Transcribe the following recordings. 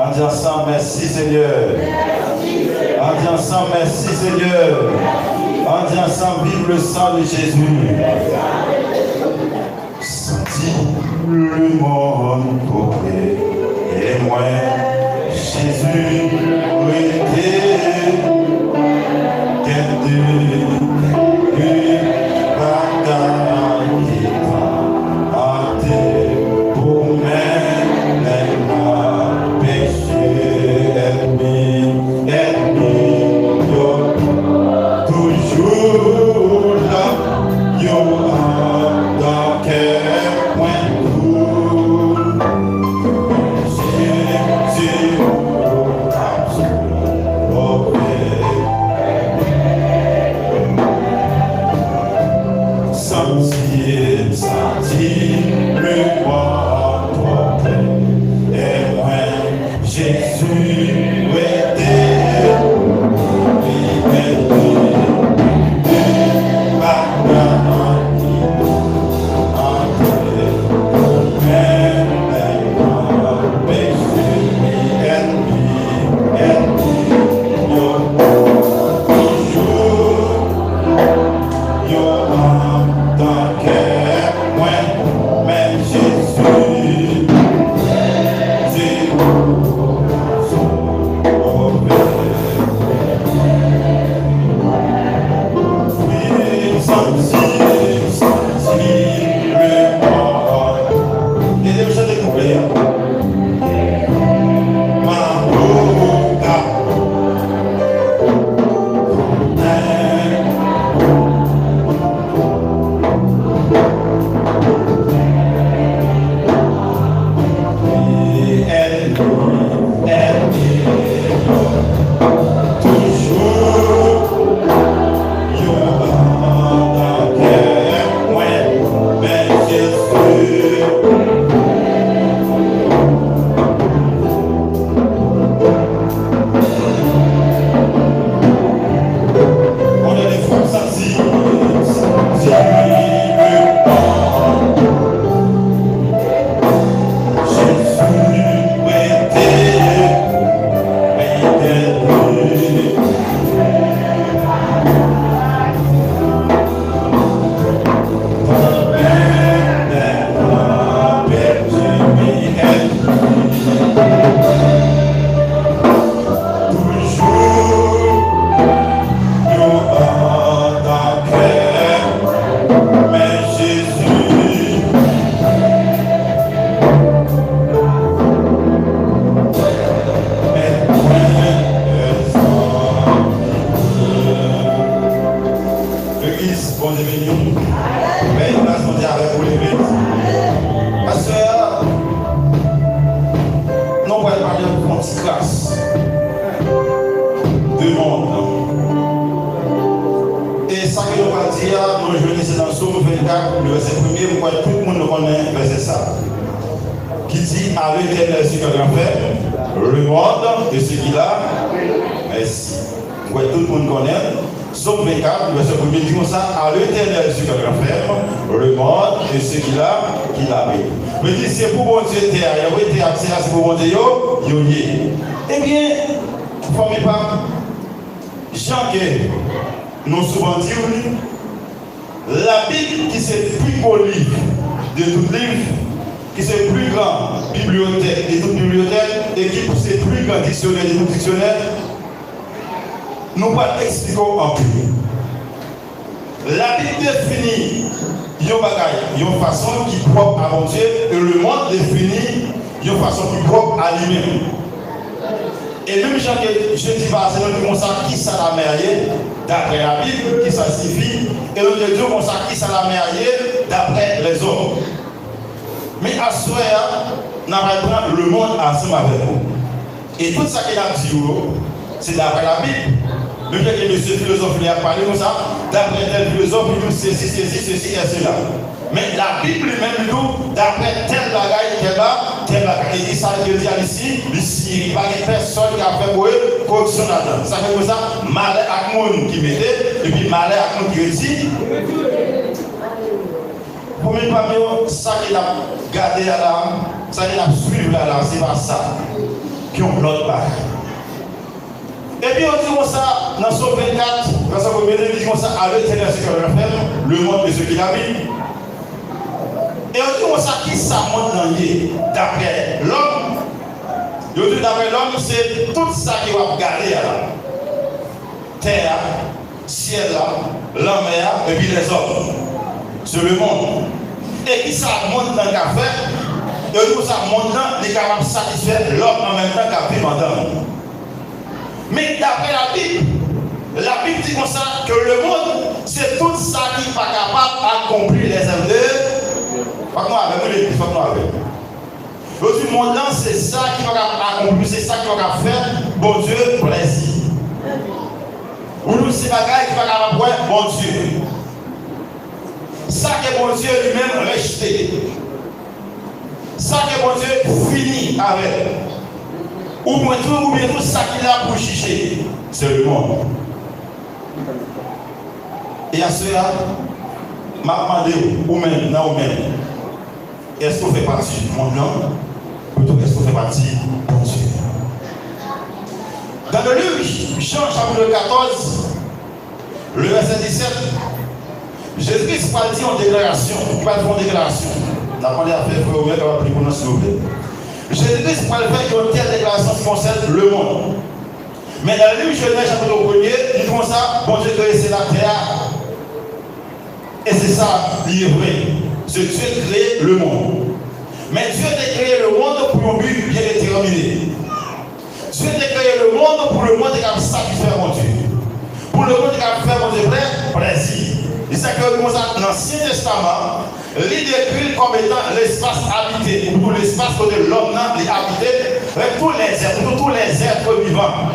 On dit ensemble, merci Seigneur. On dit ensemble, merci Seigneur. On dit ensemble, vive le sang de Jésus. Senti le monde couper. Et moi, Jésus, était gardé. Et tout ça qu'il a dit, c'est d'après la Bible. Même que monsieur philosophe lui a parlé comme ça, d'après tel philosophe, il dit ceci et cela. Mais la Bible lui-même dit, d'après tel bagaille qu'elle a, tel bagaille. Et ça veut dire ici, il n'y a pas de personne qui a fait pour eux corruption là-dedans. Ça fait comme ça, malheur à monde qui mettait, et puis malheur à monde qui réussit. Pour mes parents, ça qu'il a gardé là, ça qu'il a suivi là, c'est pas ça. qui ont l'autre part. Et puis on dit comme ça, dans Somme 24, verset 1er, il dit comme ça, à l'Éternel ce qu'il referme, le monde et ce qu'il habite. Et on dit comme ça, qui ça monte dans l'île d'après l'homme? On dit d'après l'homme, c'est tout ça qui va regarder là. Terre, ciel là, la mer et puis les hommes. C'est le monde. Et qui ça monte dans le café? Et nous ça monte dans les capables de satisfaire l'homme en même temps qu'à vivre en temps. Mais d'après la Bible dit comme ça que le monde, c'est tout ça qui n'est pas capable d'accomplir les œuvres de. Pas que moi avec nous, pas que moi avec. Le monde là, c'est ça qui va accomplir, c'est ça qui va faire, bon Dieu, plaisir. Ou nous, c'est bagaille qui va faire, bon Dieu. Ça que bon Dieu lui-même rejeté. Ça que bon Dieu finit avec. Ou bien tout ça qu'il a pour juger, c'est le monde. Et à cela, m'a demandé, ou même, non, ou même, est-ce qu'on fait partie du monde là? Plutôt, est-ce qu'on fait partie de bon Dieu? Dans le livre, Jean chapitre 14, le verset 17, Jésus-Christ va dire en déclaration, il va dire en déclaration. La première affaire, il faut ouvrir la prière pour nous, s'il vous plaît. Jésus-Christ va faire une telle déclaration qui concerne le monde. Mais dans le livre Genèse chapitre 1er, il dit comme ça, bon Dieu créé la terre. Et c'est ça, il est vrai. C'est Dieu qui a créé le monde. Mais Dieu a créé le monde pour un but bien déterminé. Dieu a créé le monde pour le monde qui a satisfaire mon Dieu. Pour le monde qui a fait mon Dieu plaisir. Et c'est que dans l'Ancien Testament, il décrit comme étant l'espace habité, ou l'espace où l'homme a habité, avec tous les êtres vivants.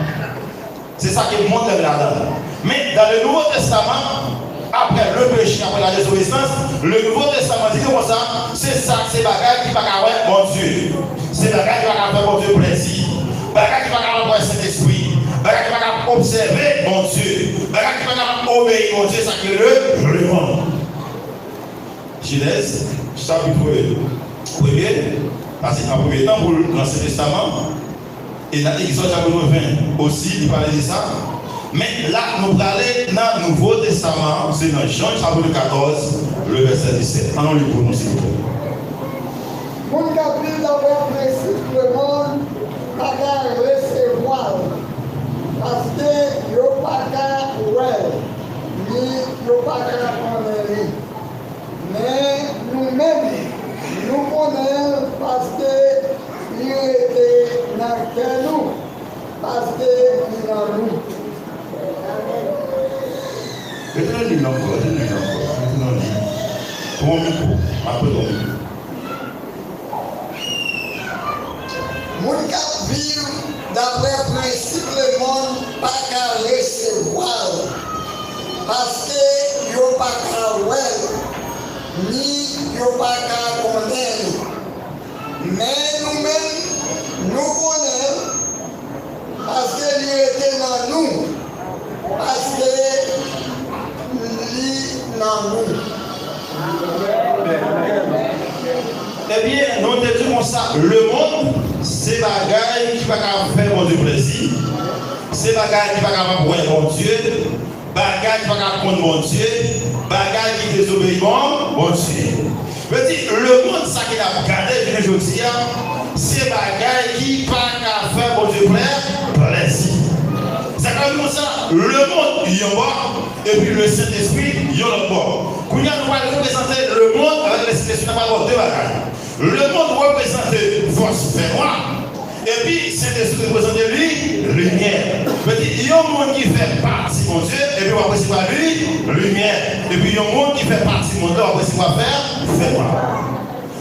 C'est ça qui montre là-dedans. Mais dans le Nouveau Testament, après le péché, après la désobéissance, le Nouveau Testament dit comme ça, c'est ça, c'est bagage qui va faire mon Dieu. C'est bagage qui va faire mon Dieu plaisir. Bagage qui va faire mon Saint-Esprit. Bagage qui va observer mon Dieu. Bagage qui va obéir mon Dieu, ça qui est le monde. Genèse, chapitre 1er, parce qu'en premier temps, pour l'Ancien Testament, et dans l'Exode chapitre 20 aussi, il parlait de ça. Mais là, nous parlons dans le Nouveau Testament, c'est dans Jean chapitre 14, le verset 17. Allons le pour nous, s'il vous plaît. Mon capitaine d'avoir principe le monde, pas qu'à recevoir. Parce que il n'y a pas qu'à ouais, ni il n'y a pas qu'à connaître. Mais nous-mêmes, nous connaissons parce qu'il était dans nous, parce qu'il est dans nous. Retenez-le encore, Ton micro, après ton micro. Mon cap vivre d'après principe le monde, pas qu'à recevoir. Parce qu'il n'y a pas qu'à ouais, ni il n'y a pas qu'à connaître. Mais nous-mêmes, nous connaissons parce qu'il était dans nous. Parce qu'il est dans nous. Eh bien, nous te disons ça. Le monde, c'est bagaille qui va faire mon Dieu plaisir. C'est bagaille qui va faire mon Dieu. Bagaille qui va prendre mon Dieu. Bagaille qui désobéit mon Dieu. Je dis, le monde, ça qu'il a regardé, je dis, c'est bagaille qui va faire mon Dieu plaisir. C'est comme ça, le monde, il y en bas, et puis le Saint-Esprit, il y en a bas. Quand nous allons représenter le monde avec le Saint-Esprit, nous avons deux bagages. Le monde représente force noire, et puis Saint-Esprit représente lui, lumière. Il y a un monde qui fait partie de mon Dieu, et puis on va recevoir lui, lumière. Et puis il y a un monde qui fait partie de mon Dieu, on va recevoir faire noir.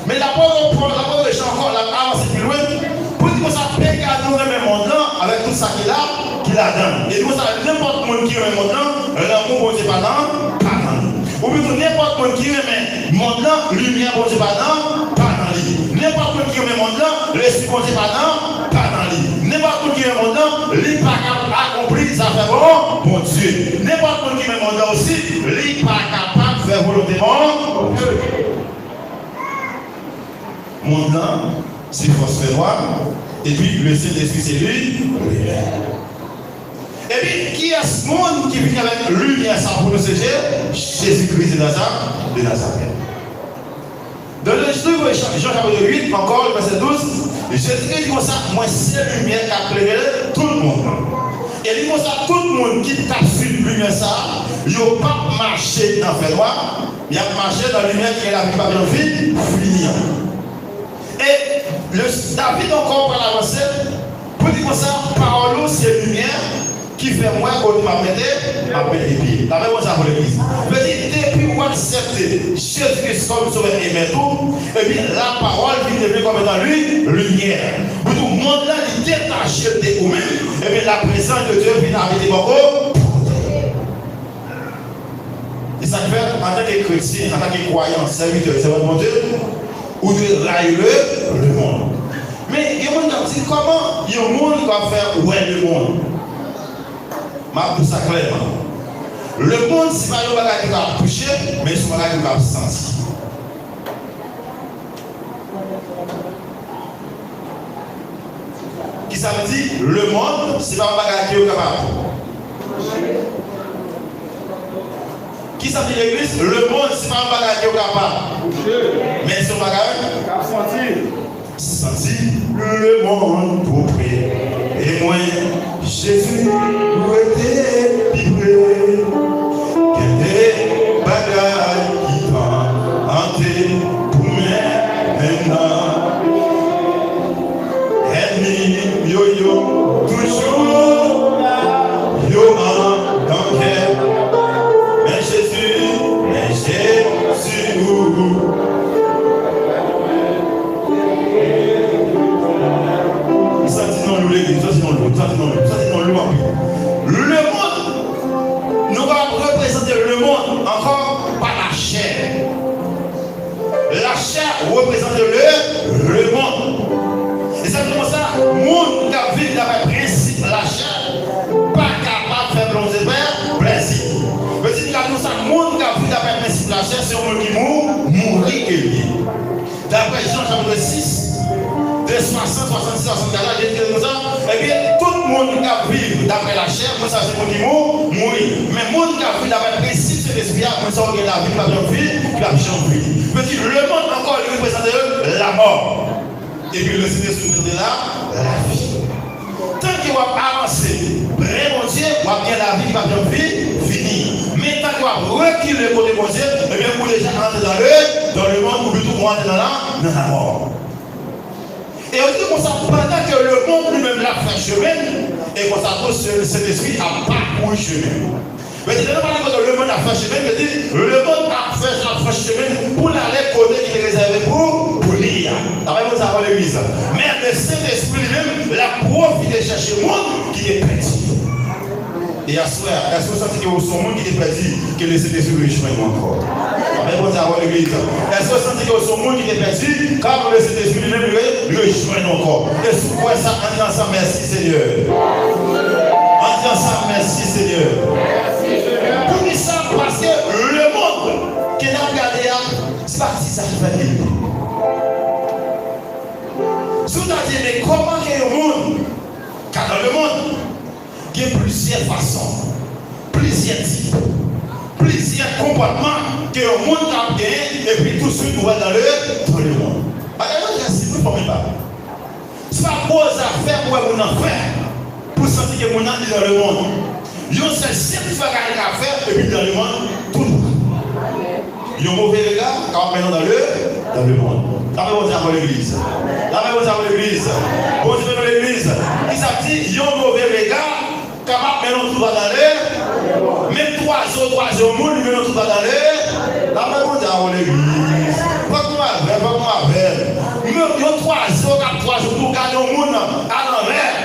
Mais la parole de Jean encore, la avance plus loin, pour dire que ça regarde nous le même monde là, avec tout ça qu'il a donné. Et nous, ça n'importe monde qui est le monde là, l'amour, bon Dieu, pas dans, pas dans. Ou bien n'importe monde qui est le monde là, lumière, bon Dieu, pas dans, pas dans lui. N'importe monde qui est le monde là, l'esprit, bon Dieu, pas dans, pas dans lui. N'importe monde qui est le monde là, lui, pas capable d'accomplir ça fait bon Dieu. N'importe monde qui est le monde là aussi, lui, pas capable de faire volonté bon Dieu. Monde là, c'est force noire, Et puis le Saint-Esprit, c'est lui. Et puis, qui est ce monde qui vient avec lumière ça pour nous sécher? Jésus-Christ de Nazareth. Dans le livre de Jean chapitre 8, encore le verset 12, Jésus-Christ dit comme ça, moi c'est lumière qui a éclairé tout le monde. Et il dit comme ça, tout le monde qui tape sur la lumière ça, il n'a pas marché dans le fait noir, il a marché dans la lumière qui est la vie pas bien vie, finir. Et David encore par l'avancée, pour dire comme ça, parole c'est lumière qui fait moi qu'on m'a mis les pieds. La même chose pour l'église. Je veux dire, depuis qu'on accepte Jésus-Christ comme sauveur et maître, et puis la parole qui devient comme dans lui, lumière. Pour tout le monde là, il est détaché de vous-même, et puis la présence de Dieu vient habiter beaucoup. Et ça fait, en tant que chrétien, en tant que croyant, serviteur, c'est votre Dieu, ou de railler le monde. Mais il y a un monde qui dit comment il y a un monde qui va faire ouais le monde. Ma pour ça clairement. Le monde, c'est pas le bagage qui va toucher, mais c'est le bagage qui va sentir. Qui ça veut dire? Le monde, c'est pas le bagage qui est capable. Qui ça veut dire l'église? Le monde, c'est pas le bagage qui est capable. Mais c'est le bagage qui sentir le monde pour prier. Et moi, Jésus, nous était livré. Quel des bagages qui t'ont hanté pour maintenant. Ennemi, yo, toujours yo en dans quel. Mais Jésus, le monde, nous allons représenter le monde encore par la chair. La chair représente le monde. Et c'est comme ça, le monde qui vit dans le principe, la chair, pas capable de faire bronzer plaisir. Mais si nous avons ça, le monde qui vit dans le principe, la chair, c'est un monde qui mourit et lui. D'après Jean chapitre 6, de 60, 66, 64, j'ai dit comme ça, eh bien, tout le monde qui vit d'après la chair, moi ça c'est le monde qui mourit. Mais le monde qui vit d'après le principe, c'est l'esprit, moi ça regarde la vie, pas de vie, puis la vie. Mais si le monde encore il représente la mort. Et puis le Saint-Esprit représente la vie. Tant qu'il va avancer, vraiment Dieu, va bien la vie, qui va bien vie, fini. Mais tant qu'il va reculer le côté de Dieu, eh bien, vous déjà entrer dans le monde, ou plutôt rentrer dans la mort. Et on dit comme ça, pendant que le monde lui-même l'a fait chemin, et qu'on s'attend cet esprit à parcourir chemin. Mais c'est pas que le monde a fait chemin, mais dit le monde a fait chemin pour aller côté qui est réservé pour lire. Après, vous savez l'église. Mais le Saint-Esprit lui-même l'a profité de chercher le monde qui est perdu. Et à ce soir, est-ce que vous sentez que son monde qui est perdu, que le Saint-Esprit lui chemin encore? Après, vous savez l'église. Est-ce que vous sentez que son monde qui est perdu, car le Saint-Esprit lui-même lui chemin encore? Est-ce que vous voyez ça en disant ça, merci Seigneur? En disant ça, merci Seigneur. Pour dire ça, parce que le monde qui n'a regardé, c'est pas si ça fait dire. Si vous avez dit, mais comment qu'il y a un monde? Car dans le monde, il y a plusieurs façons, plusieurs types, plusieurs comportements que le monde a gagné et puis tout de suite, on va dans le monde. C'est plus formidable. Ce n'est pas beaux affaires pour mon affaire, pour sentir que mon âme est dans le monde. Il y a un seul simple à faire et puis dans le monde, tout le monde. Il y a un mauvais regard quand maintenant dans le monde. La même chose avant l'église. La même chose avant l'église. Bon Dieu dans l'église. Il s'appelle il y a un mauvais regard quand maintenant tout va dans l'air. Même trois autres monde, maintenant tout va dans l'air. La même chose avant l'église. Pas comme avec. Il y a trois jours pour garder le monde à l'envers.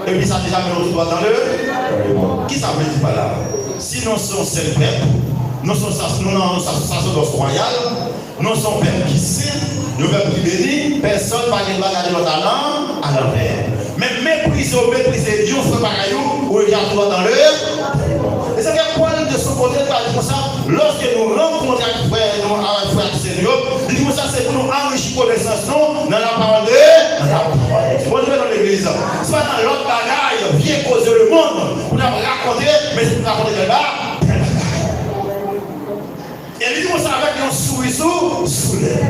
Et puis ça déjà maintenant tout va dans l'air. Qui ça veut dire par là? Si nous sommes seul peuple, nous sommes sacerdoce royal, nous sommes peuple qui sait, nous sommes peuple qui bénit, personne ne va garder notre talent à l'envers. Mais mépriser Dieu, frère Bagayou, ou il y a tout dans l'heure. Et c'est pourquoi de son côté, comme ça, lorsque nous rencontrons avec frère Seigneur, il dit ça, c'est pour nous enrichir connaissance dans la parole de Dieu. vient causer le monde. Vous avez raconté, mais c'est pour raconter là. Et lui, on savait qu'ils ont souri sous l'air.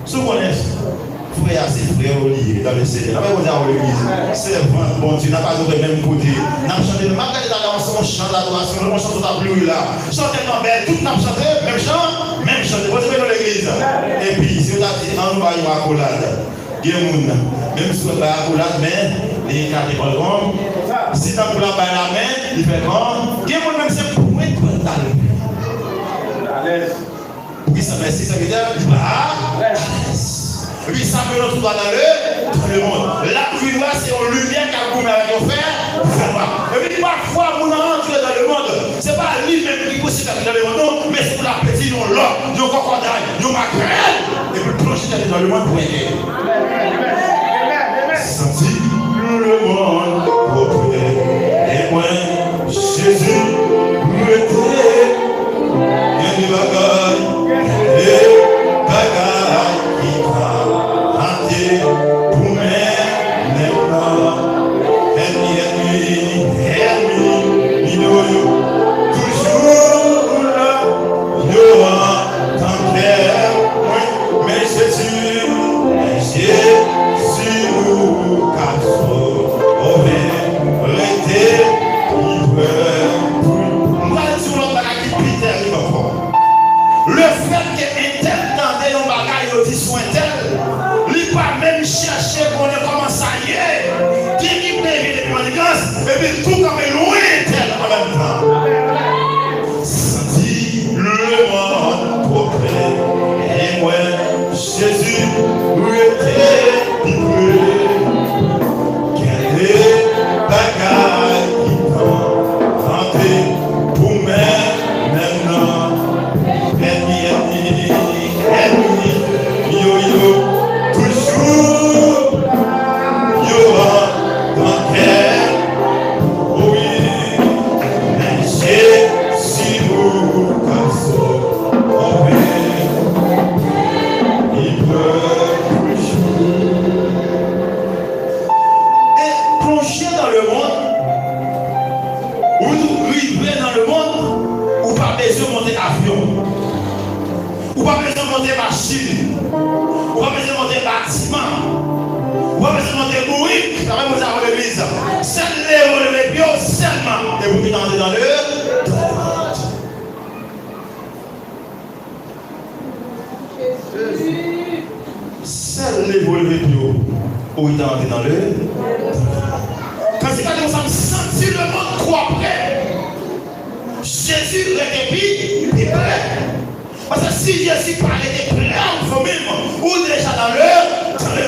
Sous mon frère, c'est frère Olivier dans le Seigneur. On va dans l'église. C'est bon Dieu, n'a pas de même côté. N'a chanté le matin dans son chant d'adoration, on chante la pluie là. Chantez dans belle, tout n'a chanté, même chant, vous êtes dans l'église. Et puis, si vous avez dit, on va y avoir accolade. Même si on va à accolade, mais les quatre écoles, si on va la main, il fait grand. Il y a même c'est pour moi, à l'aise. Oui, ça fait 6 ans, il va. Lui, ça veut notre droit dans le monde. La pluie noire, c'est une lumière qui a goûté avec nos frères. Et puis, parfois, on entre dans le monde. Ce n'est pas lui-même qui pousse dans le monde, non, mais c'est pour la petite, nous l'or, nous crocodile, nous maquerelles. Et puis, plonger dans le monde pour aider. Senti le monde auprès. Et moi, Jésus, nous était. Et nous bagaille. Et bagaille. Chercher qu'on comment ça y est, qui peut les manigances, et puis tout comme loin tel en même temps. Senti le monde auprès, et moi, Jésus, où était livré, quel est bagaille qui t'a rentré pour maintenant, ennemi, yo. Machine, ou pas besoin de monter bâtiment, ou pas besoin de monter bourrique, quand même vous avez l'église. Seul les bio seulement, et vous qui entrez dans le seul les bio, où il entrez dans le quand c'est quand nous sommes sentis le monde trop près, Jésus est il est prêt. Parce que si Jésus parlait des prêts en vous-même, ou déjà dans le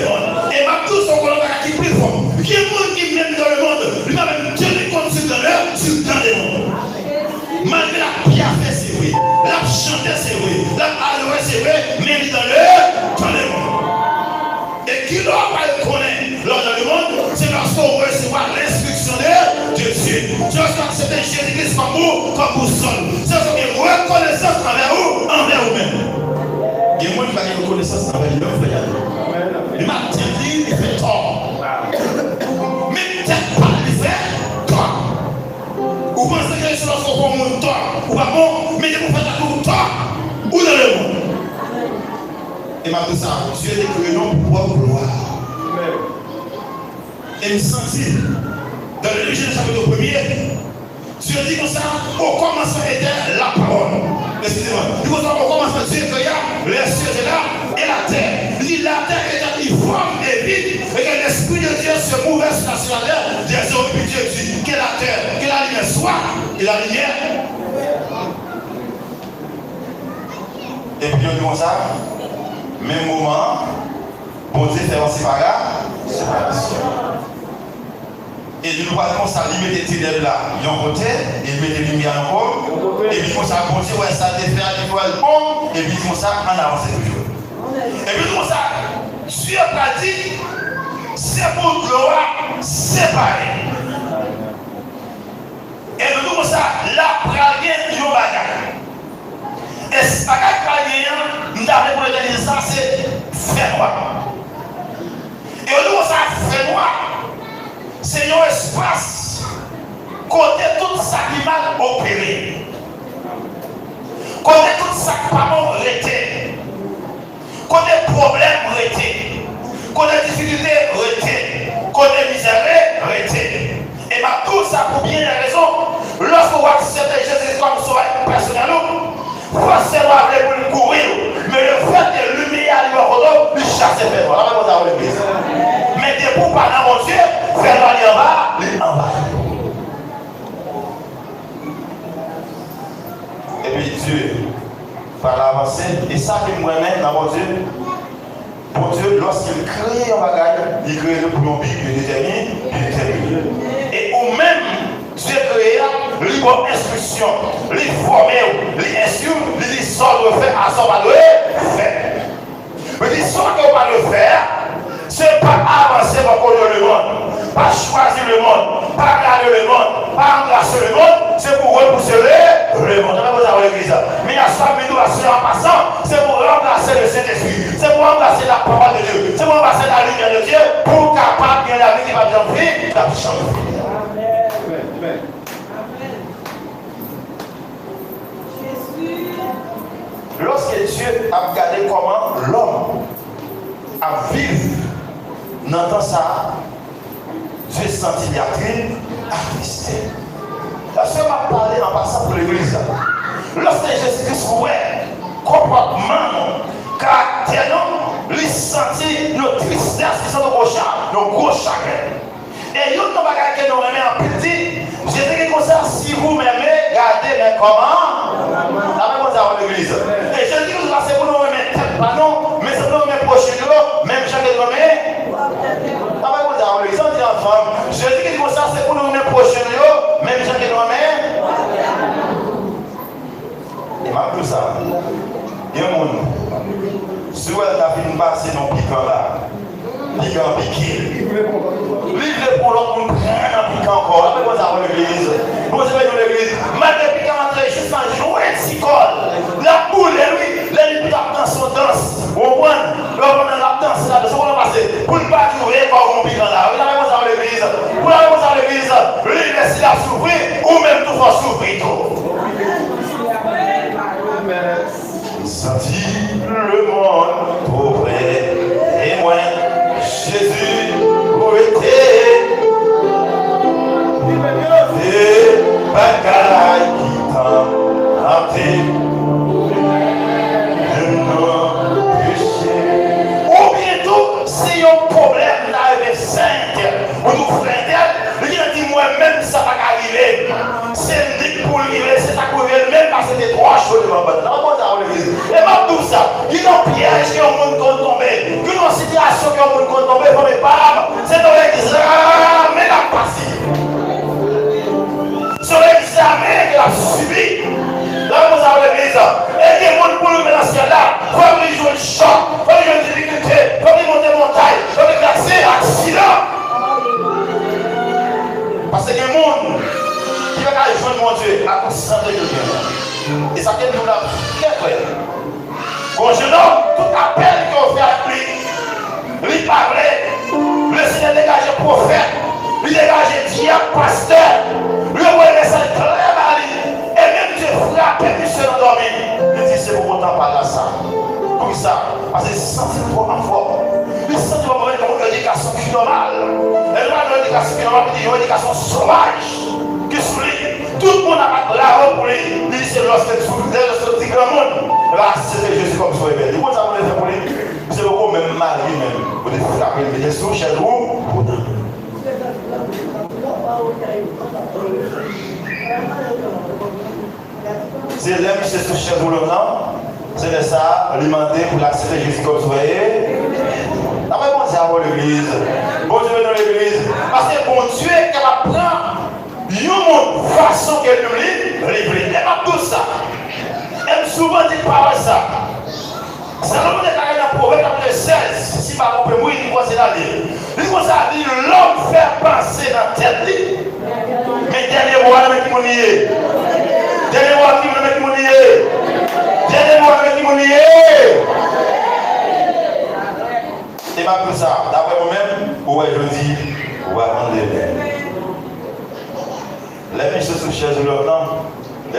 monde, et ma tous sont collaborateurs qui prient fort. Qui est le monde qui vient dans le monde, lui va même tenir compte sur le monde. Malgré la prière, c'est vrai, la chanter, c'est vrai, la alouer, c'est vrai, mais il est dans le monde. Et qui doit pas le connaître dans le monde, c'est lorsqu'on recevra l'instruction de Dieu. Tu dois accepter Jésus-Christ comme vous seul. C'est une reconnaissance envers vous-même. Il y a moins de reconnaissance envers lui-même, frère. Il m'a dit, il fait tort. Mais peut-être pas, il fait tort. Vous pensez que les choses sont pour mon tort, ou pas bon, mais vous faites tout tort, ou dans le monde. Et m'a dit ça, Dieu est créé non pour pouvoir gloire. Et me sentit, dans le Genèse chapitre 1er, Dieu dit comme ça, au commencement était la parole. Excusez-moi. Il faut savoir au commencement, Dieu créa les cieux et la terre. Il dit la terre était informe et vide, et que l'Esprit de Dieu se mouvait sur la terre. Des hommes, puis Dieu dit que la terre, que la lumière soit, et la lumière. Et puis on dit comme ça, même moment, bon Dieu fait un séparation. Et nous voyons ça, il met des ténèbres là, d'un côté, et il met des lumières encore, et puis comme ça, bon Dieu, ouais, ça défait à l'étoile bon, et puis comme ça, en avance toujours. Et puis comme ça, Dieu a dit, c'est pour gloire séparée. Et puis comme ça, la prague du bagage. Et ce bagage nous avons pour ça, c'est fait noir. Et nous, ça fait noir. C'est un espace chasser faire noir. La même chose à l'église. Mais des pour pas dans mon Dieu, faire noir en bas, il en bas. Et puis Dieu, par l'avancée, et ça qui me remet dans mon Dieu, mon Dieu, lorsqu'il crée un bagage, il crée le plombier, il détermine. Et ou même, Dieu crée, il donne instruction, il forme, il instruit, il sort de faire, à son pas de faire. Mais il sort de pas le faire, c'est pas avancer pour connaître le monde, pas choisir le monde, pas regarder le monde, pas embrasser le monde, c'est pour repousser le monde. Mais il y a ça, mais nous, en passant, c'est pour remplacer le Saint-Esprit, c'est pour remplacer la parole de Dieu, c'est pour remplacer la lumière de Dieu, pour capable de la vie qui va bien vivre, la puissance. Amen. Lorsque Dieu a regardé comment l'homme a vécu dans temps ça, Dieu sentit la crime attristé. La sœur m'a parlé en passant pour l'église. Lorsque Jésus-Christ voyait comportement, caractère, il sentit nos tristesse qui sont nos gros chagrin. Et il y a un bagage que nous aimons en petit. Jésus comme ça, si vous m'aimez, gardez mes comment. La même chose à l'église. Et Jésus nous a c'est pour nous aimer tête pas non, mais c'est pour nous aimer prochain même chaque nous aimer. La même chose à l'église, on dit en femme. Jésus comme ça, c'est pour nous aimer prochain même chaque nous aimer. Et ma tout ça. Il y a un monde. Si vous avez fait passer dans le piquant là, piquant piqué. Vivre pour l'autre monde, rien piquant encore. Après, vous avez l'église. Vous avez l'église. Malgré piquant entré juste en jouet de s'icole. La boule, lui, les dans son danse. Au moins, l'homme dans la danse là, de ce qu'on a passé. Pour ne pas jouer comme on piquant là. Vous avez l'église. Vous avez l'église. Lui, laissez la souffrir, ou même tout va souffrir tout. Sentit le monde pauvre et moi, Jésus, où était et bagaille qui t'a hanté, non péché. Ou bientôt, c'est un problème d'arriver 5 ou nous frères, il a dit moi-même ça va arriver. C'est dit pour arriver, c'est ça pour arriver, même parce que c'était 3 choses devant moi. Et même tout ça, il y a un piège qui est au monde qu'on tombe, il y a une situation qui est au monde qu'on tombe, pour mes parents, c'est dans l'examen la passé. Sur l'examen qu'il a subi, là vous avez l'église, et il y a des gens pour le mettre dans ce ciel-là, il faut qu'ils jouent le choc, il faut qu'ils jouent une difficulté, il faut qu'ils montent montagne, il faut qu'ils glacent, accident. Parce qu'il y a des gens qui veulent jouer mon Dieu à cause de santé de Dieu. Et ça fait nous là, très clair. Quand je nomme tout appel qu'on fait à lui, lui parlait, le Seigneur dégagé prophète, lui dégagé diable, pasteur, lui envoyé ça très mal, et même Dieu frappé, lui se endormi. Il dit c'est pour autant pas là ça. Pour ça, parce qu'il se sentit trop en forme. Il se sentit vraiment comme une éducation qui est normale. Elle n'a pas une éducation qui est normale, il y a une éducation sauvage. Qui souligne, tout le monde a la robe pour lui. Il dit c'est lorsque tu dis grand monde. Là, c'est Jésus comme ça. Il dit, vous avez fait pour lui. C'est beaucoup même mal lui-même. Vous devez frapper le Jésus chez vous. C'est l'aime c'est sous chez vous le nom. C'est ça, alimenter pour l'accepter Jésus comme vous voyez. La même chose à l'église. Bon Dieu dans l'église. Parce que bon Dieu est capable de prendre une façon qu'elle nous lit, elle m'a tout ça. Elle souvent dit pas ça. C'est le monde qui a un proverbe chapitre 16. Si par exemple, oui, il faut la lire. Il faut ça dire l'homme fait penser dans la tête. Mais dernier mot, avec mon nier. Dernier mot, avec mon nier. Dernier mot, avec mon nier. Et m'a tout ça. D'après moi-même, ouais, je dis, ouais, on est. Les messieurs sous chaise de leur nom,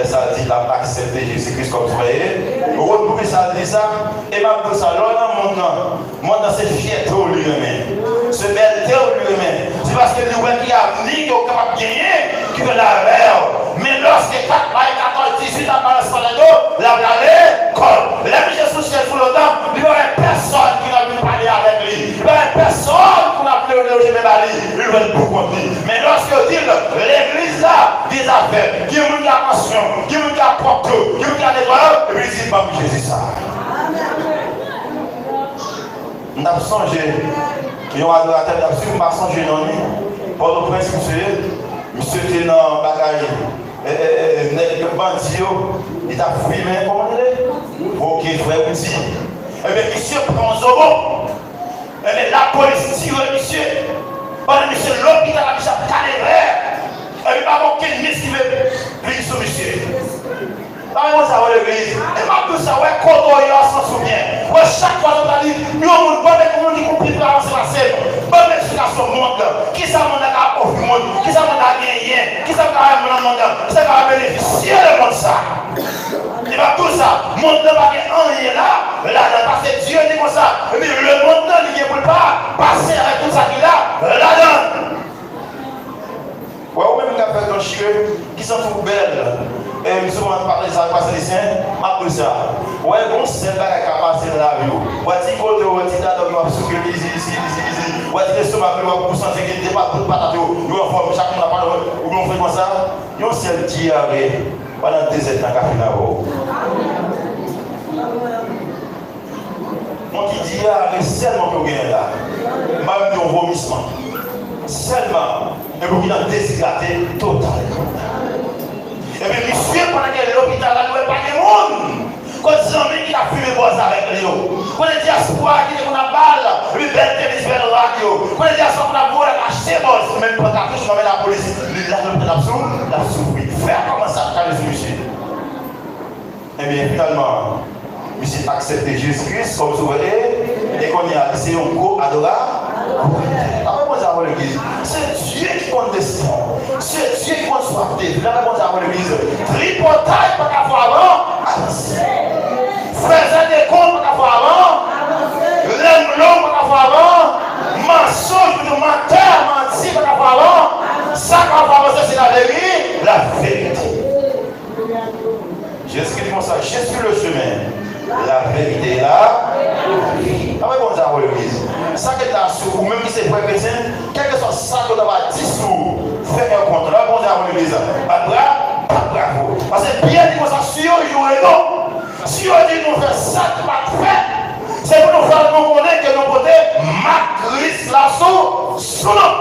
ça dit la accepter Jésus-Christ comme frère. Vous pouvez ça dire ça. Et ma tout ça, l'homme dans mon nom, moi dans cette fierté au lui-même, ce belle au lui-même. C'est parce que nous qui a venu, qui est capable de gagner, qui veut la verre. Mais lorsque 4, 14, 18 ans par le là, vous allez, l'école. Les messieurs sous chaise de leur nom, il n'y aurait personne qui n'a pu parler ils veulent pour conduire. Mais lorsque dit l'église là, des affaires, qui ont la passion, qui ont la propre, qui ont la nettoyage, et puis il pas Jésus ça. Nous avons songé, nous avons adorateur, nous avons songé dans lui. Pour le prince, monsieur était dans le bagage, le bandit, il a fumé, comment il est? Ok, frère, petit. Eh bien, monsieur prend Zobo. Eh bien, la police tire monsieur. Pendant monsieur, l'hôpital a déjà calé l'air. Eh bien, pas aucun ministre qui veut venir sur monsieur. Comment ça va l'église? Et ma tout ça, ouais, quand on y a s'en souvient. Ouais, chaque fois on a dit, nous on va mettre comment on dit qu'on peut avancer la scène. Bonne explication au monde. Qui ça m'a donné à offrir le monde? Qui ça m'a gagné? Qui ça m'a donné à monde? Qui ça m'a bénéficié le monde ça? Et bien tout ça, le monde ne va pas rien là, parce que Dieu dit comme ça. Mais le monde il ne peut pas passer avec tout ça qu'il a là-dedans. Ouais, ou même qui a fait un chien qui s'en fout belle. Et je me parler ça, passer les siens, après ça. Ouais, bon, c'est là qui a passé dans la vie. Ouais, tu côté, ouais, tu as donné un souffle, ici. Ouais, tu es sur ma vie, pour sentir qu'il n'est pas tout patate. Nous, en forme, chaque monde a parlé, ou on fait comme ça. Nous, c'est le diarrhée pendant 2 ans, dans la vie. On dit diarrhée seulement que vous gagnez là. Même un vomissement. Seulement, et vous avez déshydraté totalement. Et puis, monsieur, pendant que l'hôpital là, nous n'avons pas de monde. Quand les amis qui a fumé bois avec lui, quand les diaspora qui ont une balle, et puis belle télévision radio, quand les diaspora qui ont volé la chébos, même pas la touche, on met la police, là, la souffrir. Faire comment ça, quand les monsieur. Eh bien, finalement, monsieur a accepté Jésus-Christ comme souverain, et qu'on y a laissé un gros adorateur. C'est Dieu qui compte destin. C'est Dieu qui compte soif de vie. La réponse à l'église. Tripotage pas qu'à faire avant. Frères des comptes pas qu'à faire avant. L'homme pas qu'à faire avant. Mensonge de menteur, menti pas qu'à faire avant. Ça qu'à faire avant, c'est la vérité. La vérité. Jésus dit comme ça. Jésus le chemin. La vérité est là. Ah oui, bon, ça va l'église. Ça que tu as sur ou même si c'est vrai chrétien, quel que soit ça que tu as dit sur, fais un contrat, bon, ça va l'église. Pas bravo. Parce que bien dit comme ça, si on joue et non, si on dit nous faire ça, pas fait, c'est pour nous faire nous connaître que nous côté, ma Christ la sous nom.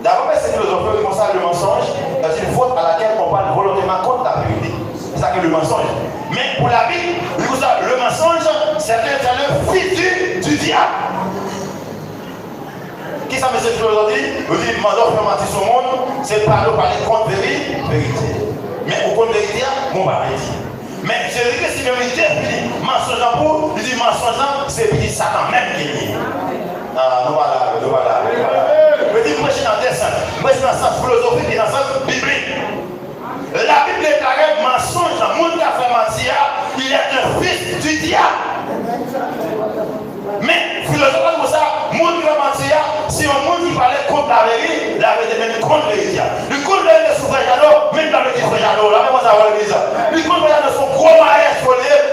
D'abord, c'est philosophie comme ça, le mensonge, c'est une faute à laquelle on parle volontairement contre la vérité. C'est ça que le mensonge. Mais pour la Bible, le mensonge, c'est le fils du diable. Qui ça me dit aujourd'hui? Vous dites, mandor fait mentir sur le monde, c'est parler contre vérité. Mais au contre vérité, on va dire. Mais je dis que si même il dit mensonge en pour, il dit mensonge, c'est petit Satan même qui dit. Ah, nous voilà. Je dis, moi je suis dans le dessin, moi je suis dans le sens philosophique et dans le sens biblique. La Bible déclare mensonge, le monde qui a fait mentir, il est un fils du diable. Mais, philosophe comme ça, le monde qui a mentir, si un monde qui parlait contre la vérité même contre les diables. Le contre les diables, c'est frère Jano, même dans le petit frère Jano, là, même ça va l'église. Le contre les diables, sont gros mariés,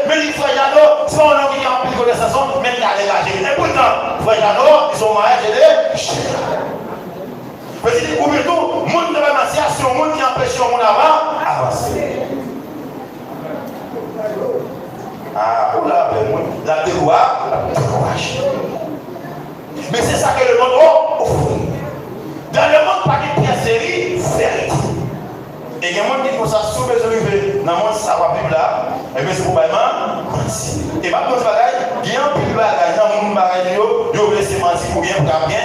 mais les frères Jano, c'est un homme qui a rempli de connaissances, même dans les dégagé. Et pourtant, frère Jano, ils sont mariés, ou plutôt, le monde de la matière, c'est le monde qui empêche le monde avant d'avancer. Ah, oula, la décourage. Mais c'est ça que le monde offre. Dans le monde, pas de pièce série, vérité. Et il y a un monde qui dit ça, sous les olives, dans le monde, ça va vivre là, et bien c'est probablement mentir. Et par contre, il y a un peu de bagaille, dans le monde, il y a laissé mentir pour bien, pour bien.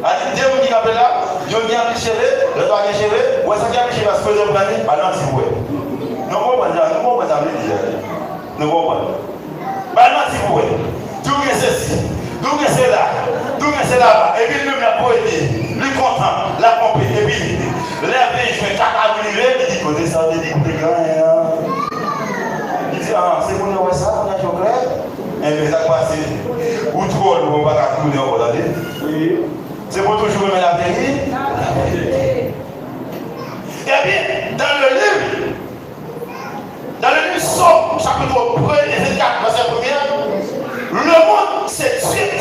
Ah, Dieu me dit qu'après là, Dieu me dit à cheveux, le doigt à cheveux, ou est-ce qu'il y a un cheveux à se poser au plan, bah non, si vous voulez. Nous ne pouvons pas dire. Bah non, si vous voulez. Tout est ceci, tout est cela, tout est cela. Et puis, même la poésie, le content, la pompe, et puis, l'herbe, je fais 4 à l'hiver, il dit, côté ça, il dit, côté grand, il dit, ah, c'est pour nous, ça, on a chocolat. Et puis, ça passe, ou trop, on ne va pas tourner, on va aller. C'est pour toujours mettre la vérité. Et bien, dans le livre Somme, chapitre 1, verset 4, verset 1, le monde, c'est Dieu qui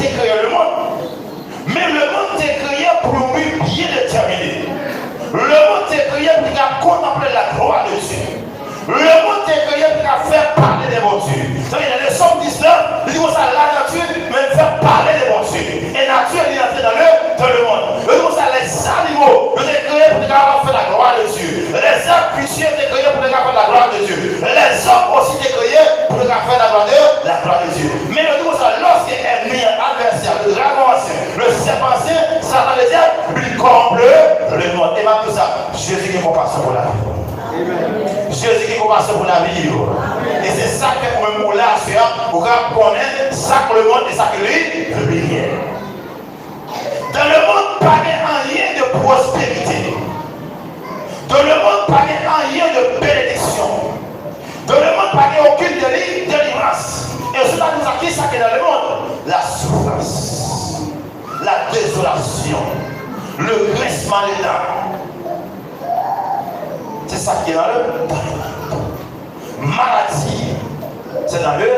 compassion pour la vie. Jésus qui a compassion pour la vie. Et c'est ça que nous là, pour connaître ça que le monde et ça que lui, le bien. Dans le monde, pas rien de prospérité. Dans le monde, pas rien de bénédiction. Dans le monde, pas aucune délivrance. Et cela nous a dit ça qui est dans le monde. La souffrance, la désolation, le grincement des dents. C'est ça qui est dans le maladie. C'est dans le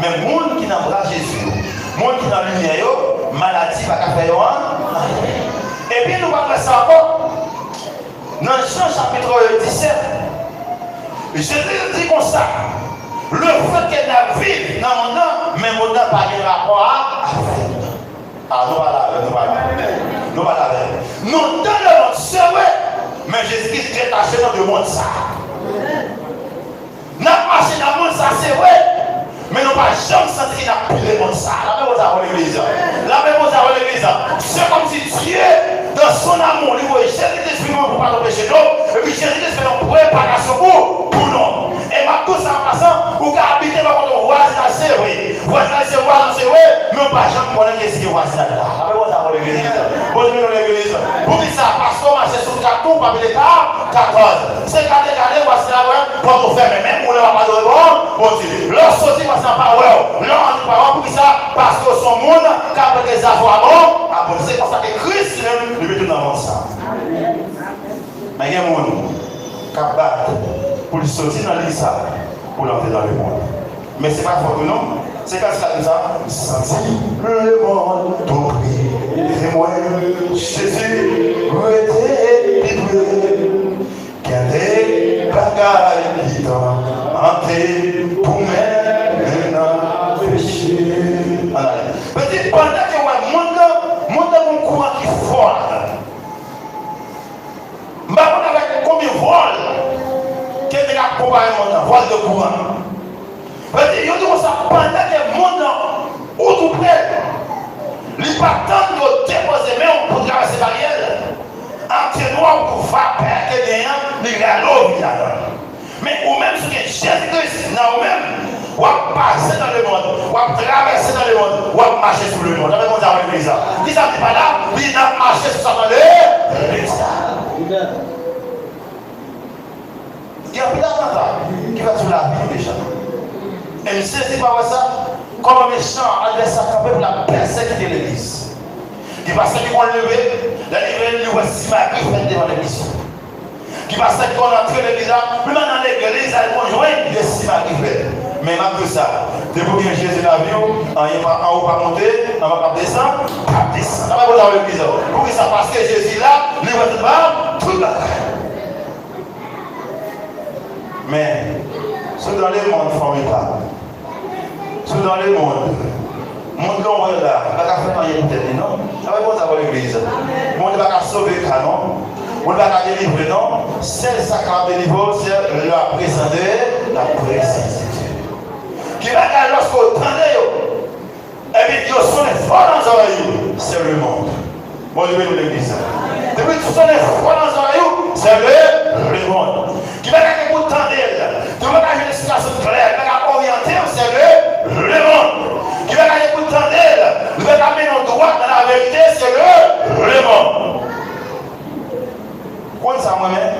mais le monde qui n'a pas Jésus, le monde qui n'a pas lumière, maladie va faire et puis nous allons ça encore dans Jean chapitre 17. Jésus dit comme ça, le fait qu'elle a vécu dans mon nom, mais mon nom n'a pas de rapport à nous allons nous dans le monde, c'est vrai, mais Jésus-Christ est détaché dans le monde ça. Nous marché dans le monde ça, c'est vrai. Mais nous pas jamais senti qu'il a plus de monde ça. La même chose à l'église. La même chose à l'église. C'est comme si Dieu, dans son amour, lui voit Jésus-Christ pour pas nous pécher nous. Et puis Jésus-Christ fait une préparation pour nous. Et ma tout ça en passant, vous pouvez habiter dans votre voisin, c'est vrai. Voisin, c'est vrai. Mais on ne pas jamais connaître ce qui est voisin là. La même chose à l'église. Bonne nuit dans l'église. Pour qui ça, parce qu'on marche sur le carton, par les 14. C'est garder, voici la voie, pour nous faire, mais même pour ne pas de rebond, on dit, leur sortie, voici la parole, leur anti-parole, pour qui ça, parce que son monde, qu'après les avoirs bons, c'est pour ça que Christ lui met tout dans le monde ça. Mais il y a un monde qui a battu pour lui sortir dans l'église, pour l'entrer dans le monde. Mais ce n'est pas fort, non? C'est quand ça dit ça, sentis le monde ton prix, et moi, Jésus, était livré. Qu'il y a des bagailles qui t'ont hanté pour maintenant pécher. Petit, pendant que le monde a un courant qui vole. Je ne sais pas combien de vols qui est comparé à vol de courant. Petit, je dis ça pendant que le monde où tout près, il pas tant de déposer même pour traverser la barrière. Entre nous, pour faire perdre les gagnants, mais il y a l'eau. Mais ou même ce que Jésus-Christ, nous-mêmes, on va passer dans le monde, on va traverser dans le monde, on va marcher sur le monde. Avec mon dans l'église. Qui ça n'est pas là, il a marché sur ça dans l'église. Il y a plus d'avantages qui va sur la vie des gens. Et je ne sais pas ça, comme un méchant adversaire campé pour la persécuter l'église. Qui passe qu'ils vont lever, il voit si ma vie fait devant l'église. Qui passe qu'ils vont entrer dans l'église, même dans l'église, ils vont joindre les si ma vie fait. Mais même tout ça, depuis que Jésus l'a vu, en haut pas monter, en bas pas descendre, pas descendre. Ça va pas dans l'église. Pour que ça passe que Jésus là, il va tout là. Mais, ceux dans le monde formidable, ceux dans le monde qu'on voit là, il ne va pas faire rien peut-être, non? Ça va pas dans l'église. Le monde ne va pas sauver le canon, on ne va pas délivrer, non? C'est ça qui va délivrer, c'est la présence de la présence de Dieu. Qui va dire lorsqu'on entendait, et bien, ils sont les forts dans les oreilles, c'est le monde. Bon, je vais nous l'église. Depuis qu'ils sont les forts dans les oreilles, c'est le monde. Qui va dire que vous entendez, tu vas dire une situation claire, qui va orienter, c'est le monde. Qui va dire que vous entendez, tu vas amener nos droits dans la vérité, c'est le monde. Quand ça moi-même,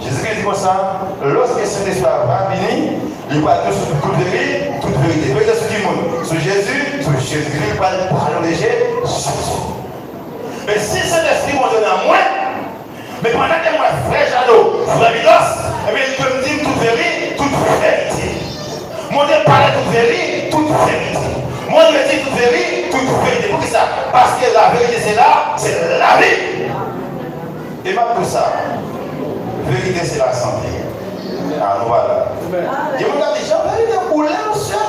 Jésus dit comme ça, lorsque cet esprit va venir, il va être sur toute vérité. Peut-être sur qui monde? Sur Jésus, il va parler de Jésus. Mais si cet esprit m'a donné à moi, mais pendant que moi, frère Jadot, frère Milos, eh bien, il peut me dire toute vérité. Mon Dieu parle toute vérité. Mon Dieu dit toute vérité. Pour qui ça? Parce que la vérité, c'est là, c'est la vie. Et pas pour ça. Vérité, c'est la santé. Ah, nous voilà. Je me dis, j'ai vérité pour l'ancien.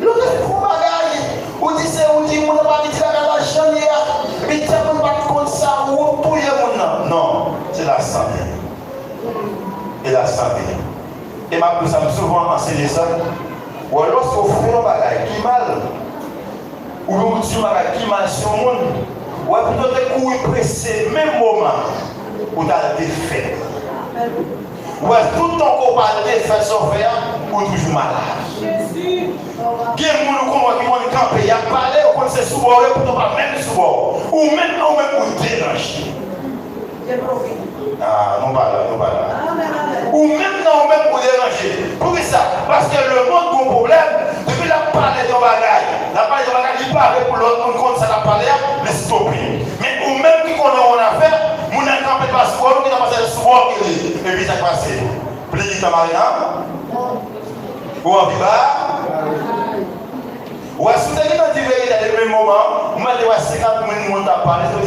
L'autre, c'est pour bagaille. Ou dit, c'est où dit, on n'a pas dit la chanlière. Mais tu n'as pas compte ça, ou pour les gens. Non, c'est la santé. Et la santé. Et ma plus, ça me souvent enseigné ça. Ou alors, lorsqu'on fait un bagaille qui mal, ou on dit un bagaille qui mal sur le monde, ou plutôt des coups pressés, même moment. ou t'as défait. Ou est-ce tout ton corps a défait son frère ou toujours malade. Il y a des gens qui vont camper, il y a parlé, ou quand c'est souvent, pour ne pas même souvent, ou même pour déranger. Ah, non, pas là, non, pas là. Ou même non, même pour déranger. Pour ça, parce que le monde a un problème, depuis la parler de bagaille, la parler de bagaille, il parle pour l'autre, on compte ça la parler, mais stopper. Mais ou même qui connaît en affaire, mon campé pas souvent, qui n'a pas souvent, et puis ça passe. Plus de marina, ou en vivant. Ou est-ce que vous avez dit dans le même moment, vous m'avez dit 50 minutes à parler, vous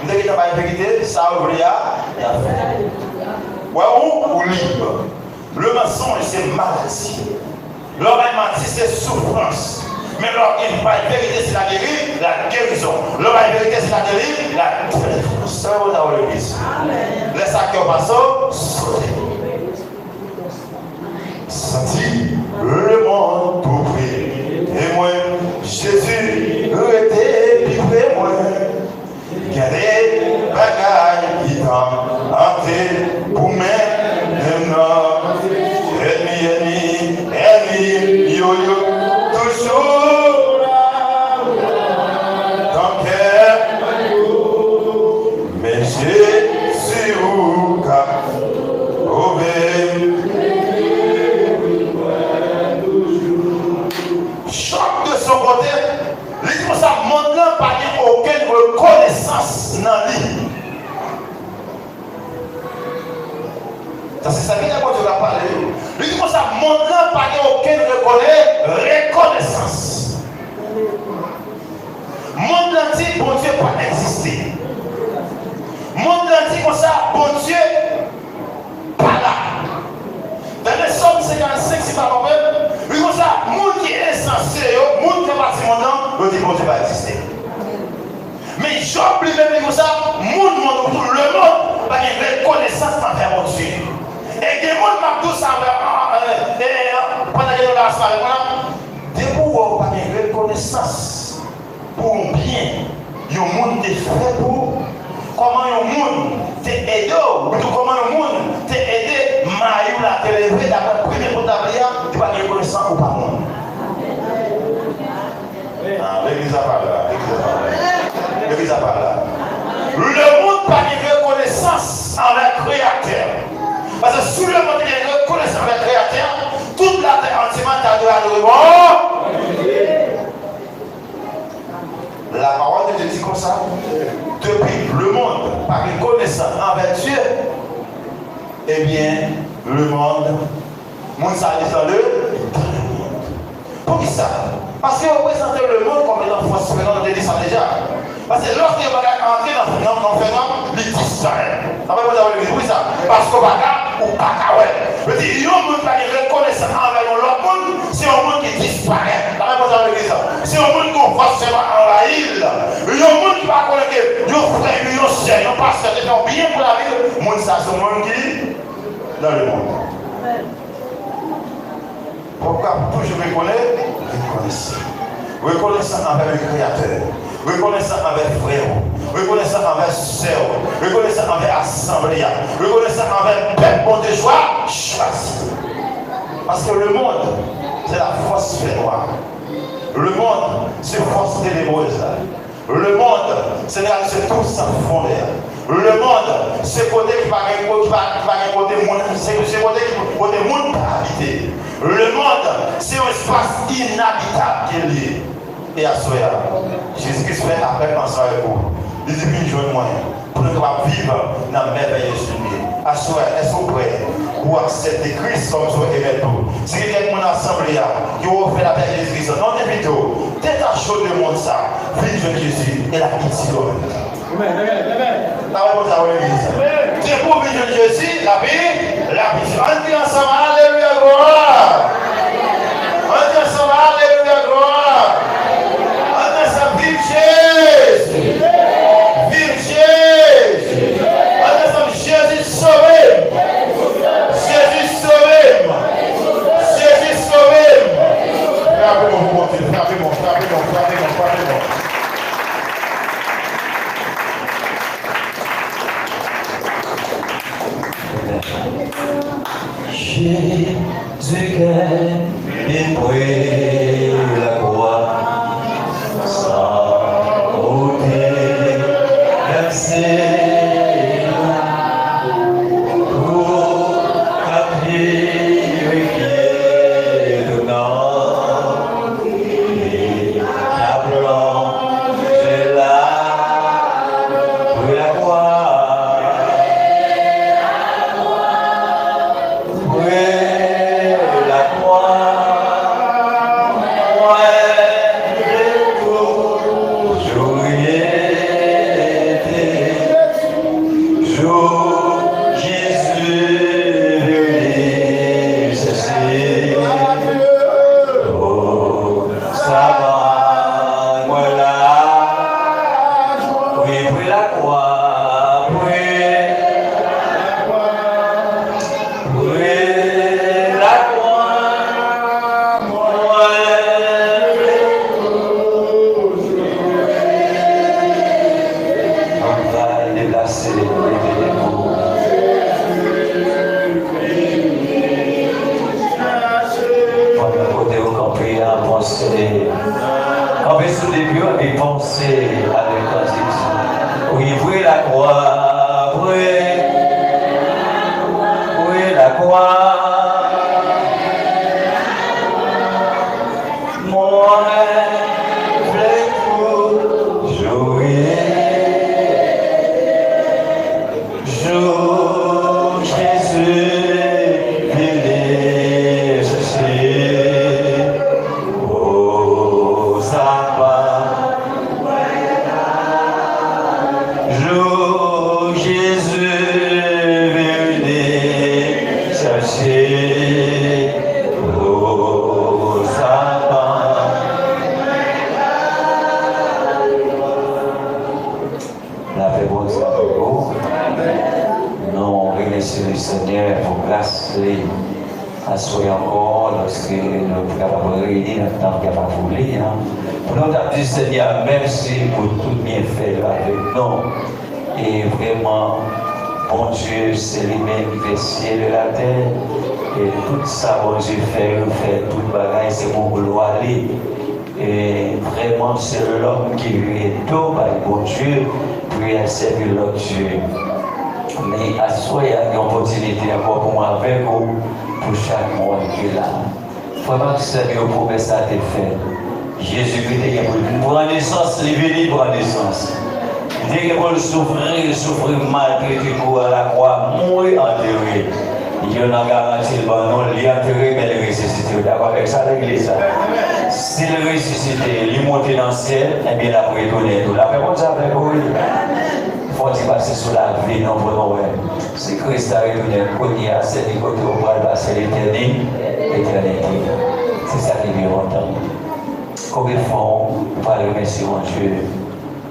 avez dit la vérité, ça ouvre la fait. Ou libre. Le mensonge, c'est maladie. L'oreille c'est souffrance. Mais l'oreille vérité, c'est la guérison. L'oreille vérité, c'est la guérison, la délivrance. Ça va vous avoir l'église. Laisse ça qui passe, sauter. Senti le monde pour prier. Et moi, Jésus était livré, moi. Il y a des bagailles qui t'ont hanté pour maintenant. Ennemi, yo-yo, toujours dans quel mais Jésus ou choc de son côté, il ça montre pas aucune reconnaissance dans lui. Ça c'est ça que Dieu va parler. Il dit ça montre pas aucune reconnaissance. Monde entier, bon Dieu pas exister. Monde entier comme ça, bon Dieu pas là. Dans les Psaumes 55, c'est pas vrai. Oui, comme ça, monde qui est insensé, monde qui est parti maintenant, le dit bon Dieu va exister. Mais Job lui-même comme ça, monde, tout le monde, pas une reconnaissance envers mon Dieu. Et des gens qui m'ont tous pendant que nous la soirée, des gens pas une reconnaissance pour un bien. Il y a un monde qui est fait pour comment un monde t'est aidé, ou comment un monde t'est aidé, Maïou l'a élevé d'après le premier comptabilia, tu vas être reconnaissant ou pas monde. L'église a parlé là, l'église a parlé là. Le monde n'a pas de reconnaissance envers le Créateur. Parce que sous le monde qui est reconnaissant envers le Créateur, toute la terre entièrement t'a donné la parole de Dieu dit comme ça. Depuis le monde par reconnaissant envers Dieu, eh bien, le monde ça dit dans le monde. Pour qui ça? Parce que vous représentez le monde comme étant force phénomène, on dit ça déjà. Parce que lorsque vous allez entrer dans le phénomène, il disparaît. Ça va vous avoir le oui ça. Parce que vous ou cacahuète. Je dis, il y a un monde qui est reconnaissant envers l'autre monde, c'est un monde qui disparaît. Ça va vous avoir le ça. C'est un monde qu'on forcément envahir. Il y a un monde qui va connaître que yo frère, yo sœur, yo pasteur, ils ont bien pour la vie. Le monde ça, c'est un monde qui dans le monde. Pourquoi toujours reconnaissant? Reconnaissant envers le Créateur, reconnaissant envers frère, reconnaissant envers sœur, reconnaissant envers assemblée, reconnaissant envers peuple bon de joie, choisi. Parce que le monde, c'est la force noire. Le monde, c'est force ténébreuse. Le monde, c'est tout sans fondement. Le monde, c'est côté qui va côté monde, c'est côté monde pas habité. Le monde, c'est un espace inhabitable qui est lié. Et à ce moment-là, Jésus-Christ fait appel ensemble avec vous. Il dit, oui, je moyen pour nous vivre dans la merveilleuse lumière. À ce moment-là, est-ce que vous prêts pour accepter Christ comme son événement? Si quelqu'un dans l'assemblée qui a fait la paix de Jésus-Christ, non, plutôt, détachez de monde ça, vive Jésus et la pitié. Amen. C'est pour vivre Jésus, la vie, la pitié. On dit ensemble, alléluia, gloire. On dit ensemble, alléluia, gloire. On dit ensemble, vive Jésus. Vive Jésus. On dit ensemble, Jésus sauvé. Jésus sauvé. Jésus sauvé. Frappez-moi. penser avec conviction. Oui, prenez la croix, prenez la croix. Moi, je vais jouer. Joue Jésus, venez chercher. Oh, sabbat. Joue Jésus, venez chercher. Oh, sabbat. La paix bon Dieu. Nous remercions le Seigneur pour grâce à soi encore lorsque nous sommes capables de réunir notre temps capable de voler. Pour nous dire Seigneur, merci pour tout bienfait avec nous. Et vraiment, bon Dieu, c'est lui-même qui fait le ciel et la terre. Et tout ça, bon Dieu, fait tout le bagage, c'est pour gloire. Et vraiment, c'est l'homme qui lui est tout, bon Dieu, puis elle servir l'autre Dieu. Mais à soi, il y a une opportunité encore pour moi avec vous, pour chaque monde qui est là. Vraiment, que Seigneur, promesse a été faite. Jésus-Christ est pour prendre naissance, il est venu prendre naissance. Il est pour souffrir malgré tout à la croix, mourir enterré. Il y a une garantie, non, il est enterré, mais il est ressuscité. D'accord avec ça, l'église. S'il est ressuscité, il est monté dans le ciel, et bien après, il est tout. La réponse avec vous. Il faut passer sur la vie, non, vraiment, ouais. C'est Christ a retourné le premier à cette côté où on va passer l'éternité. C'est ça qui est important. Combien de fois on va remercier mon Dieu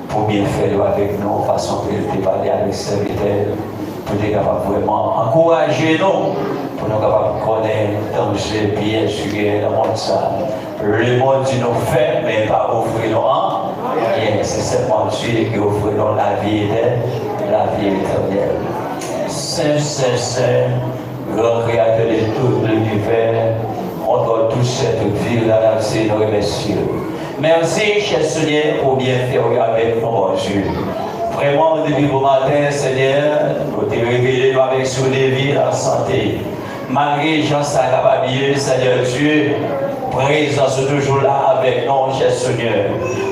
pour bien faire avec nous, façon qu'il peut parler avec ses serviteurs, pour être capable vraiment encourager nous, pour nous capables de connaître danger, piège, dans le monde ça. Le monde dit nous fait, mais pas offrir nous rien. C'est seulement Dieu qui offre nous la vie éternelle. Saint, Saint, Saint, grand créateur de tout l'univers, on doit toucher toute vie, la merci, nous remercions. Merci, cher Seigneur, pour bien faire avec nous, mon Dieu. Vraiment, depuis le matin, Seigneur, nous te révélons avec sur des vies en santé. Malgré Jean Sacababillé, Seigneur Dieu, présence toujours là avec nous, cher Seigneur.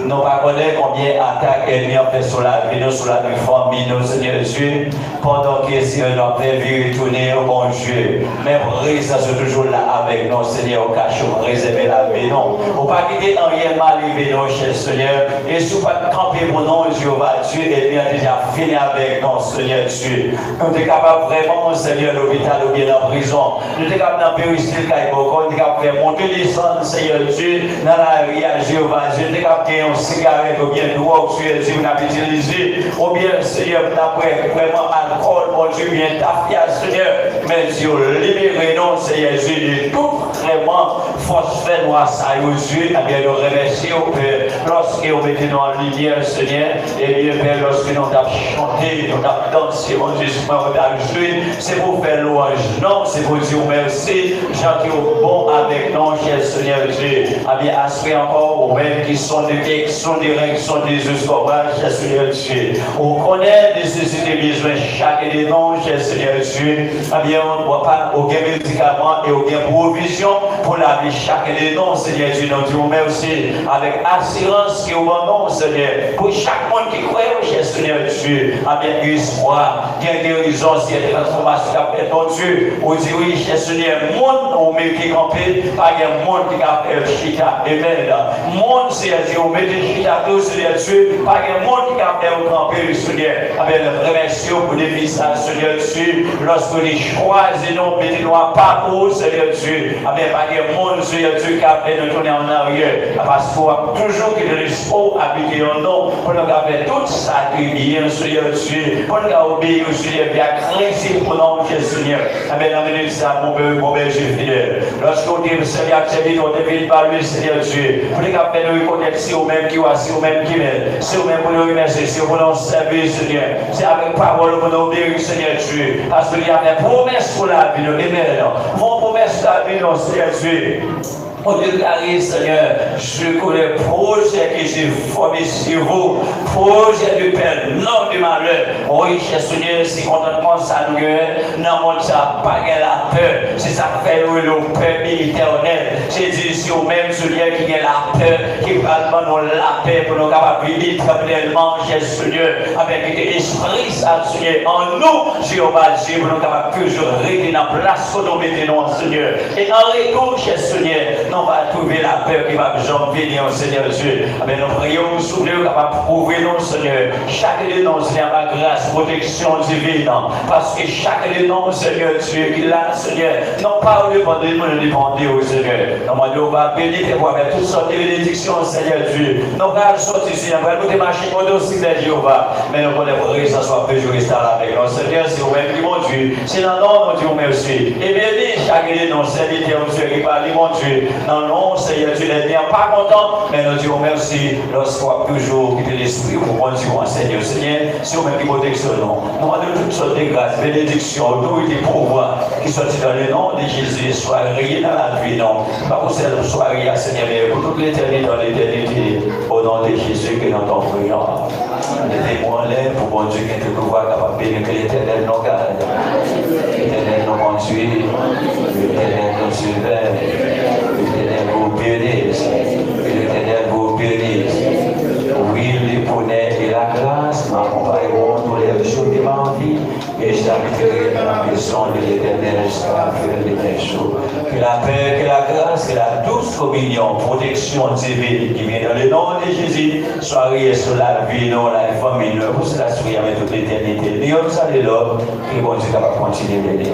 Nous ne connaissons pas combien d'attaques ennemies ont fait sur la vie, sur la famille, nous, Seigneur Dieu, pendant que si on a prévu retourner au bon Dieu. Mais présence toujours là avec nous, Seigneur, au cachot, réserver la vie, non. On ne pas quitter en rien mal arrivé, non, cher Seigneur. Et si on ne pas camper pour nous, Jéhovah Dieu, et bien déjà fini avec nous, Seigneur Dieu. Nous sommes capables vraiment, Seigneur, l'hôpital ou bien la prison. Nous sommes capables d'en périster, nous sommes capables de faire monter les sons, Seigneur Dieu, dans la vie à Jéhovah Dieu. Nous sommes capables de faire une cigarette ou bien drogue, Seigneur Dieu, nous avons utilisé, ou bien, Seigneur, nous avons vraiment alcool, mon Dieu, bien tafia, Seigneur. Mais Dieu, libérez-nous, Seigneur Dieu, de tout vraiment force fait noire, ça, Dieu, et bien nous remercions, Père, lorsque nous mettons en lumière, Seigneur, et bien, Père, lorsque nous avons chanté, nous avons dansé, mon Dieu, nous avons joué, c'est pour faire louange, non, c'est pour dire merci, gens qui sont bons avec nous, cher Seigneur Dieu, a bien assuré encore aux mêmes qui sont des vieilles, qui sont des reins, qui sont des escobrages, cher Seigneur Dieu. On connaît des nécessités besoins chaque des noms, cher Seigneur Dieu, a bien on ne voit pas aucun médicament et aucune provision pour la vie chaque des noms, Seigneur Dieu. Nous disons merci avec assurance qui est au nom, Seigneur, pour chaque monde qui croit, cher Seigneur Dieu, a bien espoir, bien guérison, si il y a des transformations qui a fait ton Dieu, on dit oui, cher Seigneur, monde on met qui campé, pas un monde qui a fait chita, amen. Monde, Seigneur Dieu, on met des chita, Seigneur Dieu, pas un monde qui a fait camper, Seigneur, avec le remerciement pour les visages, Seigneur Dieu, lorsque les choisis, nous mettons pas pour Seigneur Dieu, avec pas un monde, Seigneur Dieu, qui a fait nous tourner en arrière, parce qu'on a toujours que le respect habiter en nous, pour nous faire tout ça qui est bien, Seigneur Dieu, pour nous obéir, Seigneur, bien craindre pour nous, Seigneur, avec la minute, ça, mon berger fidèle. Lorsqu'on dit, Seigneur, accepte, on devine par lui, Seigneur Dieu, pour les capables de reconnaître, c'est au-même qui voit, c'est au-même qui met, c'est au-même pour nous remercier, c'est pour nous servir, Seigneur, c'est avec parole pour nous obéir, Seigneur Dieu, parce qu'il y a des promesses pour la vie, amen. Vos promesses pour la vie, Seigneur Dieu. Mon Dieu carré, Seigneur, je connais le projet que j'ai formé sur vous, projet de paix, non de malheur. Oui, cher Seigneur, si contentement ça nous non, mon Dieu, pas la peur. C'est ça fait le peur éternel. J'ai dit sur même Seigneur qui a la peur, qui parle nous la paix pour nous capables de vivre pleinement, cher Seigneur, avec l'esprit, ça, Seigneur, en nous, Jéhovah Dieu, pour nous capables toujours rester dans la place que nous mettons, Seigneur. Et en retour, cher Seigneur, on va trouver la peur qui va venir au Seigneur Dieu. Mais nous prions, souvenez-vous, capable de prouver nous, Seigneur. Chaque de nous, Seigneur, ma grâce, protection divine. Parce que chaque de nous, Seigneur Dieu, qui l'a, Seigneur, non pas au dépendre de nous demander au Seigneur. Nous va bénir et voir avec toutes sortes de bénédictions, Seigneur Dieu. Nous allons sortir, Seigneur, nous allons marcher au dossier de Jéhovah. Mais nous voulons que ça soit plus rester avec nous. Seigneur, c'est vous-même qui mon Dieu. C'est dans nom, mon Dieu, merci. Et bénis chaque de nous, Seigneur Dieu, qui parle, mon Dieu. Non, non, Seigneur Dieu, les n'est pas content, mais nous disons merci lorsqu'on toujours quitter l'esprit pour bon Dieu, Seigneur. Seigneur, si vous-même qui protection, nous demandons toutes sortes de grâces, bénédictions, autorité, pouvoir qui sont dans le nom de Jésus, soit rien dans la vie, non. Pas pour celle soit rien, Seigneur, mais pour toute l'éternité, dans l'éternité, au nom de Jésus que nous t'en prions. Mettez-moi l'air pour bon Dieu qui est le pouvoir capable de bénir que l'éternel nous garde, l'éternel nous conduit, l'éternel nous surveille, l'éternel vous bénisse, l'éternel vous bénisse. Oui, les poneys et la grâce m'accompagneront tous les jours de ma vie et j'habiterai dans la maison de l'éternel jusqu'à la fin de mes jours. Que la paix, que la grâce, que la douce communion, protection divine qui vient dans le nom de Jésus soit riée sur la vie, non, la famille, pour cela soyez avec toute l'éternité. Dieu nous salue l'homme, que bon Dieu va continuer de l'aider.